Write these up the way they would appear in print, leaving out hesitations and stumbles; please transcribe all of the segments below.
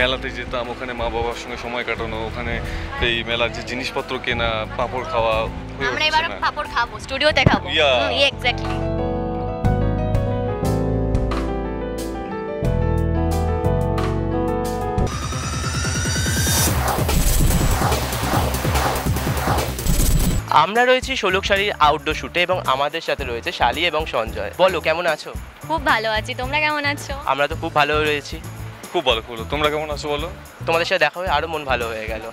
মেলাতে যেতাম, ওখানে মা বাবার সঙ্গে সময় কাটানো, ওখানে এই মেলার যে জিনিসপত্র কেনা, পাঁপড় খাওয়া। আমরা এবার পাঁপড় খাবো, স্টুডিওতে খাবো। এক্স্যাক্টলি। আমরা রয়েছি ষোলকশালীর আউটডোর শুটে এবং আমাদের সাথে রয়েছে শালি এবং সঞ্জয়। বলো কেমন আছো? খুব ভালো আছি, তোমরা কেমন আছো? আমরা তো খুব ভালো রয়েছি। খুব ভালো, খুব ভালো। তোমরা কেমন আছো বলো? তোমাদের সাথে দেখা হয়ে আরো মন ভালো হয়ে গেল।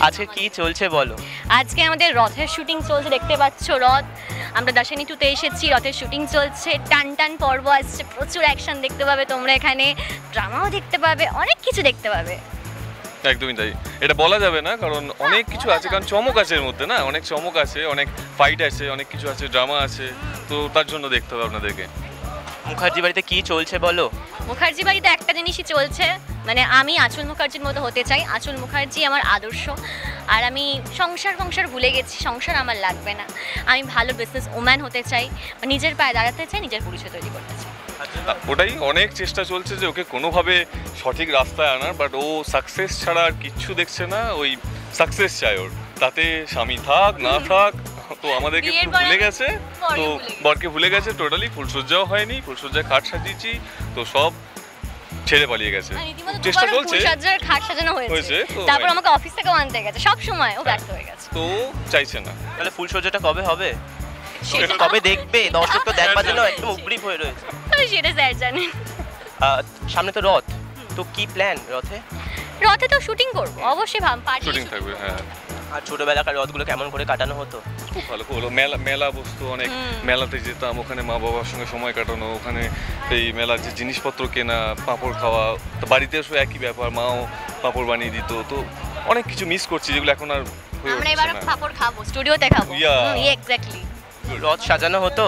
আজকে কি চলছে বলো? আজকে আমাদের রথের শুটিং চলছে, দেখতে পাচ্ছ রথ। আমরা দার্শনী 2-তে এসেছি, রথের শুটিং চলছে, টান টান পর্ব আসছে, প্রচুর অ্যাকশন দেখতে পাবে তোমরা এখানে, ড্রামাও দেখতে পাবে, অনেক কিছু দেখতে পাবে। একদমই তাই, এটা বলা যাবে না কারণ অনেক কিছু আছে, কারণ চমক আছে এর মধ্যে, না অনেক চমক আছে, অনেক ফাইট আছে, অনেক কিছু আছে, ড্রামা আছে, তো তার জন্য দেখতে হবে আপনাদেরকে। মুখার্জি বাড়িতে কি চলছে বলো? মুখার্জি বাড়িতে একটা জিনিসই চলছে, মানে আমি আঁচল মুখার্জির মতো হতে চাই। আঁচল মুখার্জি আমার আদর্শ, আর আমি সংসার ভুলে গেছি, সংসার আমার লাগবে না। আমি ভালো বিজনেস ওম্যান হতে চাই, নিজের পায়ে দাঁড়াতে চাই, নিজের পরিচয় তৈরি করতে চাই। ওটাই অনেক চেষ্টা চলছে যে ওকে কোনোভাবে সঠিক রাস্তায় আনার, বাট ও সাকসেস ছাড়া আর কিচ্ছু দেখছে না, ওই সাকসেস চাই ওর, তাতে স্বামী থাক না থাক, তো আমাদেরকে ভুলে গেছে, তো বরকে ভুলে গেছে টোটালি। ফুলসজ্জাও হয়নি, ফুলসজ্জায় খাট সাজিয়েছি, তো সব ছেড়ে পালিয়ে গেছে। চেষ্টা চলছে, ফুলসজ্জার খাট সাজানো হয়েছে, তারপর আমাকে অফিস থেকে আনতে গেছে, সব সময় ও ব্যর্থ হয়ে গেছে, তো চাইছে না। তাহলে ফুলসজ্জাটা কবে হবে, কবে দেখবে? দর্শক তো দেখবার জন্য একদম উগ্রীব হয়ে রয়েছে। সেটা স্যার জানেন। সামনে তো রথ, তো কি প্ল্যান রথে? রথে তো শুটিং করবো অবশ্যই, পার্টি শুটিং থাকবে। হ্যাঁ, আর ছোটবেলাকার রথগুলো কেমন করে কাটানো হতো? খুব ভালো, খুব ভালো। মেলা বসতো, অনেক মেলাতে যেতাম, ওখানে মা বাবার সঙ্গে সময় কাটানো, ওখানে এই মেলার যে জিনিসপত্র কেনা, পাঁপড় খাওয়া, তো বাড়িতে এসে একই ব্যাপার, মাও পাঁপড় বানিয়ে দিত, তো অনেক কিছু মিস করছি যেগুলো এখন আর হয়ে আমরা উঠছে এবার না। পাঁপড় খাবো, স্টুডিওতে খাবো। এক্স্যাক্টলি। রথ সাজানো হতো?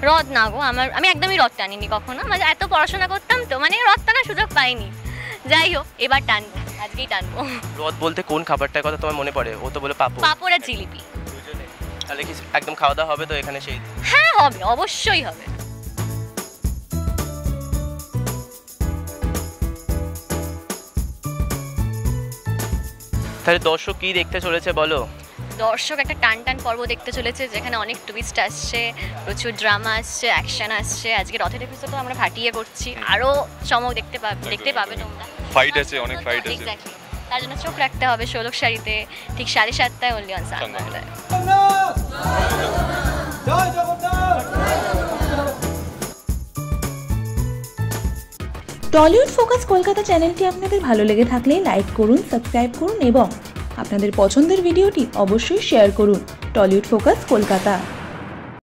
রথ না গো, আমি একদমই রথ টানিনি কখনো, মানে এত পড়াশোনা করতাম তো, মানে রথ টানার সুযোগ পাইনি। যাই হোক, এবার টানবো, আজকেই টানবো। রথ বলতে কোন খাবারটার কথা তোমার মনে পড়ে? ও তো বলে পাঁপড় আর জিলিপি। তাহলে কি একদম খাওয়া দাওয়া হবে তো এখানে? সেই হ্যাঁ হবে, অবশ্যই হবে। তাহলে দর্শক কি দেখতে চলেছে বলো? দর্শক একটা টান টান পর্ব দেখতে চলেছে, যেখানে অনেক টুইস্ট আসছে, প্রচুর ড্রামা আসছে, অ্যাকশন আসছে। আজকে রথের এপিসোডও আমরা ফাটিয়ে করছি, আরও চমক দেখতে পাবে তোমরা। ফাইট আছে, অনেক ফাইট আছে। এক্স্যাক্টলি, তার জন্য চোখ রাখতে হবে ষোলকশালীতে, ঠিক 7:30টায় অনলি অন সান বাংলায়। টলিউড ফোকাস কলকাতা চ্যানেলটি আপনাদের ভালো লেগে থাকলে লাইক করুন, সাবস্ক্রাইব করুন এবং আপনাদের পছন্দের ভিডিওটি অবশ্যই শেয়ার করুন। Tollywood focus Kolkata.